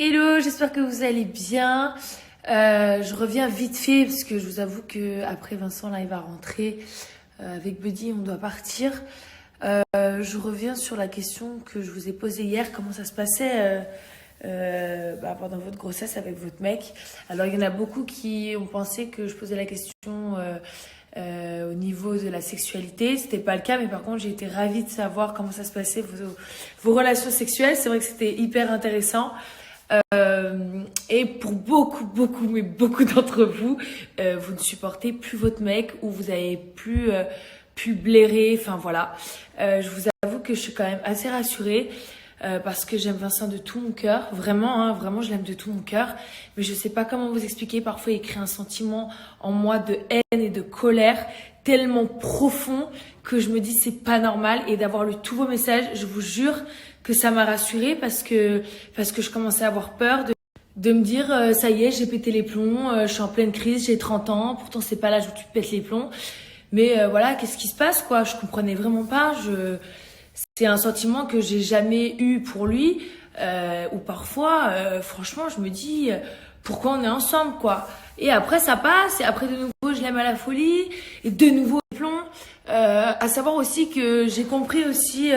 Hello, j'espère que vous allez bien. Je reviens vite fait parce que je vous avoue que après Vincent là il va rentrer avec Buddy, on doit partir. Je reviens sur la question que je vous ai posée hier, comment ça se passait pendant votre grossesse avec votre mec. Alors il y en a beaucoup qui ont pensé que je posais la question au niveau de la sexualité. C'était pas le cas, mais par contre j'ai été ravie de savoir comment ça se passait vos relations sexuelles. C'est vrai que c'était hyper intéressant. Et pour beaucoup d'entre vous, vous ne supportez plus votre mec ou vous avez plus pu blairer. Enfin voilà, je vous avoue que je suis quand même assez rassurée parce que j'aime Vincent de tout mon cœur, vraiment, hein, vraiment je l'aime de tout mon cœur. Mais je sais pas comment vous expliquer. Parfois, il crée un sentiment en moi de haine et de colère tellement profond que je me dis c'est pas normal. Et d'avoir lu tous vos messages, je vous jure que ça m'a rassurée parce que je commençais à avoir peur de me dire ça y est, j'ai pété les plombs, je suis en pleine crise, j'ai 30 ans, pourtant c'est pas l'âge où tu te pètes les plombs. Mais voilà, qu'est-ce qui se passe quoi? Je comprenais vraiment pas. C'est un sentiment que j'ai jamais eu pour lui. Ou parfois, franchement, je me dis pourquoi on est ensemble quoi. Et après ça passe, et après de nouveau je l'aime à la folie, et de nouveau les plombs. À savoir aussi que j'ai compris aussi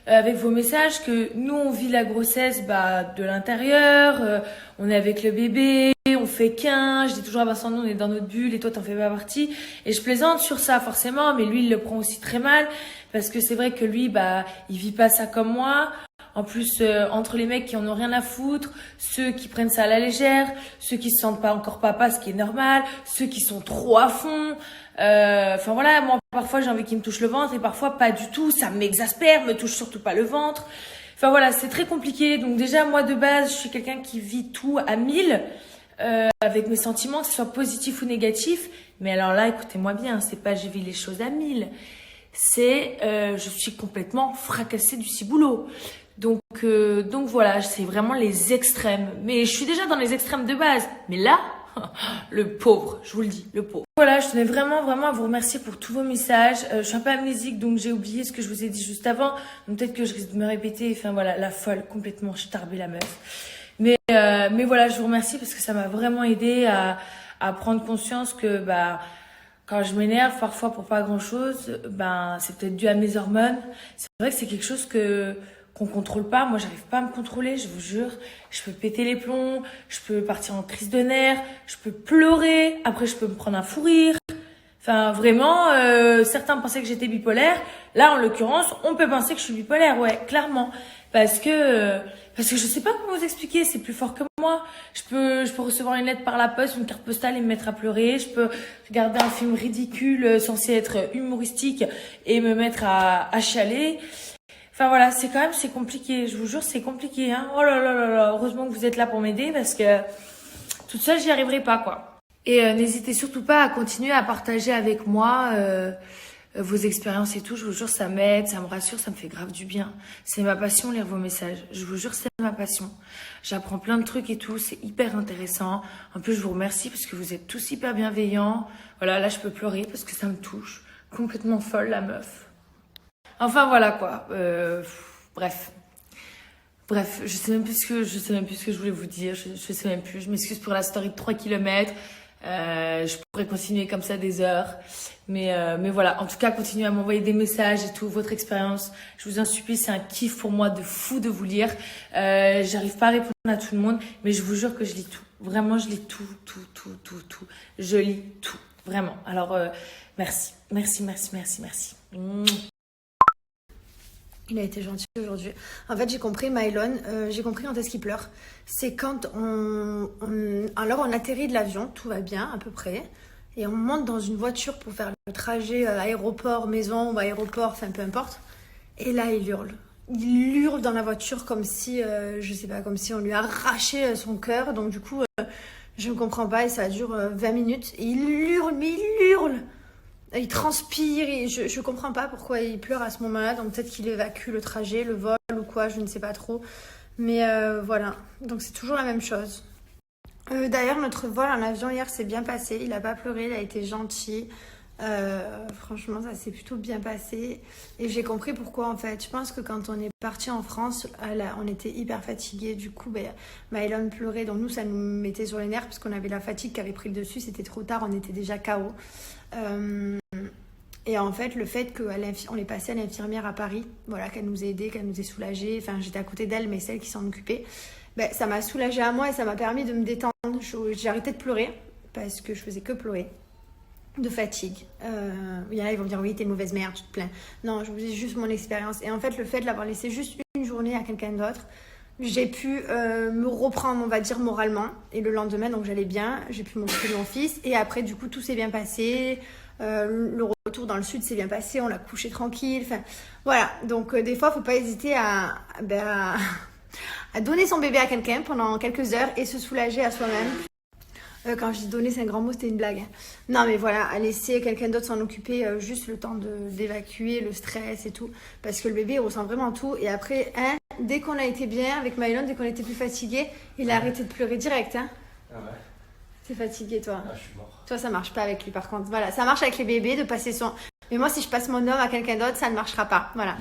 avec vos messages que nous on vit la grossesse de l'intérieur, on est avec le bébé, on fait qu'un, je dis toujours à Vincent nous on est dans notre bulle et toi t'en fais pas partie, et je plaisante sur ça forcément, mais lui il le prend aussi très mal parce que c'est vrai que lui il vit pas ça comme moi. En plus, entre les mecs qui en ont rien à foutre, ceux qui prennent ça à la légère, ceux qui se sentent pas encore papa, ce qui est normal, ceux qui sont trop à fond. Enfin voilà, moi parfois j'ai envie qu'il me touche le ventre et parfois pas du tout, ça m'exaspère, me touche surtout pas le ventre. Enfin voilà, c'est très compliqué. Donc déjà moi de base, je suis quelqu'un qui vit tout à 1000 avec mes sentiments, que ce soit positif ou négatif. Mais alors là, écoutez-moi bien, c'est pas je vis les choses à 1000. C'est je suis complètement fracassée du ciboulot. Donc voilà, c'est vraiment les extrêmes. Mais je suis déjà dans les extrêmes de base. Mais là, le pauvre, je vous le dis, le pauvre. Voilà, je tenais vraiment à vous remercier pour tous vos messages. Je suis un peu amnésique, donc j'ai oublié ce que je vous ai dit juste avant. Donc peut-être que je risque de me répéter. Enfin voilà, la folle, complètement starbée la meuf. Mais voilà, je vous remercie parce que ça m'a vraiment aidé à prendre conscience que quand je m'énerve parfois pour pas grand chose, c'est peut-être dû à mes hormones. C'est vrai que c'est quelque chose qu'on contrôle pas. Moi, j'arrive pas à me contrôler, je vous jure. Je peux péter les plombs, je peux partir en crise de nerfs, je peux pleurer, après je peux me prendre un fou rire. Enfin, vraiment, certains pensaient que j'étais bipolaire. Là, en l'occurrence, on peut penser que je suis bipolaire, ouais, clairement. Parce que je sais pas comment vous expliquer, c'est plus fort que moi. Je peux recevoir une lettre par la poste, une carte postale et me mettre à pleurer. Je peux regarder un film ridicule censé être humoristique et me mettre à chialer. Enfin voilà, c'est compliqué. Je vous jure, c'est compliqué, hein. Oh là là là là. Heureusement que vous êtes là pour m'aider parce que toute seule, j'y arriverai pas, quoi. Et n'hésitez surtout pas à continuer à partager avec moi vos expériences et tout. Je vous jure, ça m'aide, ça me rassure, ça me fait grave du bien. C'est ma passion, lire vos messages. Je vous jure, c'est ma passion. J'apprends plein de trucs et tout. C'est hyper intéressant. En plus, je vous remercie parce que vous êtes tous hyper bienveillants. Voilà, là, je peux pleurer parce que ça me touche. Complètement folle, la meuf. Enfin voilà quoi. Bref, je sais même plus ce que je voulais vous dire. Je sais même plus. Je m'excuse pour la story de 3 kilomètres. Je pourrais continuer comme ça des heures. Mais voilà. En tout cas, continuez à m'envoyer des messages et tout, votre expérience. Je vous en supplie, c'est un kiff pour moi de fou de vous lire. J'arrive pas à répondre à tout le monde, mais je vous jure que je lis tout. Vraiment, je lis tout. Je lis tout. Vraiment. Alors, merci. Il a été gentil aujourd'hui. En fait, j'ai compris, Mylon, j'ai compris quand est-ce qu'il pleure. C'est quand alors on atterrit de l'avion, tout va bien à peu près, et on monte dans une voiture pour faire le trajet aéroport-maison ou aéroport, enfin peu importe. Et là, il hurle. Il hurle dans la voiture comme si, je sais pas, comme si on lui arrachait son cœur. Donc du coup, je ne comprends pas et ça dure 20 minutes. Et il hurle, mais il hurle. Il transpire et je comprends pas pourquoi il pleure à ce moment-là. Donc peut-être qu'il évacue le trajet, le vol ou quoi, je ne sais pas trop. Mais voilà, donc c'est toujours la même chose. D'ailleurs, notre vol en avion hier s'est bien passé. Il a pas pleuré, il a été gentil. Franchement, ça s'est plutôt bien passé. Et j'ai compris pourquoi, en fait. Je pense que quand on est parti en France, on était hyper fatigués. Du coup, Maëlon pleurait. Donc nous, ça nous mettait sur les nerfs parce qu'on avait la fatigue qui avait pris le dessus. C'était trop tard, on était déjà KO. Et en fait, le fait qu'on est passé à l'infirmière à Paris, voilà, qu'elle nous ait aidés, qu'elle nous ait soulagés. Enfin, j'étais à côté d'elle, mais celle qui s'en occupait. Ça m'a soulagée à moi et ça m'a permis de me détendre. J'ai arrêté de pleurer parce que je faisais que pleurer. De fatigue. Il y en a, ils vont me dire oui, t'es mauvaise mère, tu te plains. Non, je vous dis juste mon expérience. Et en fait, le fait de l'avoir laissé juste une journée à quelqu'un d'autre, j'ai pu me reprendre, on va dire, moralement. Et le lendemain, donc j'allais bien, j'ai pu m'occuper de mon fils. Et après, du coup, tout s'est bien passé. Le retour dans le sud s'est bien passé, on l'a couché tranquille. Enfin, voilà. Donc, des fois, il ne faut pas hésiter à donner son bébé à quelqu'un pendant quelques heures et se soulager à soi-même. Quand je dis donner, c'est un grand mot, c'était une blague. Non, mais voilà, à laisser quelqu'un d'autre s'en occuper, juste le temps d'évacuer le stress et tout. Parce que le bébé, il ressent vraiment tout. Et après, dès qu'on a été bien avec Maëlon, dès qu'on était plus fatigué, il a arrêté de pleurer direct. Ah ouais. T'es fatigué, toi? Ah, je suis mort. Toi, ça marche pas avec lui, par contre. Voilà, ça marche avec les bébés, de passer son... Mais moi, si je passe mon homme à quelqu'un d'autre, ça ne marchera pas. Voilà.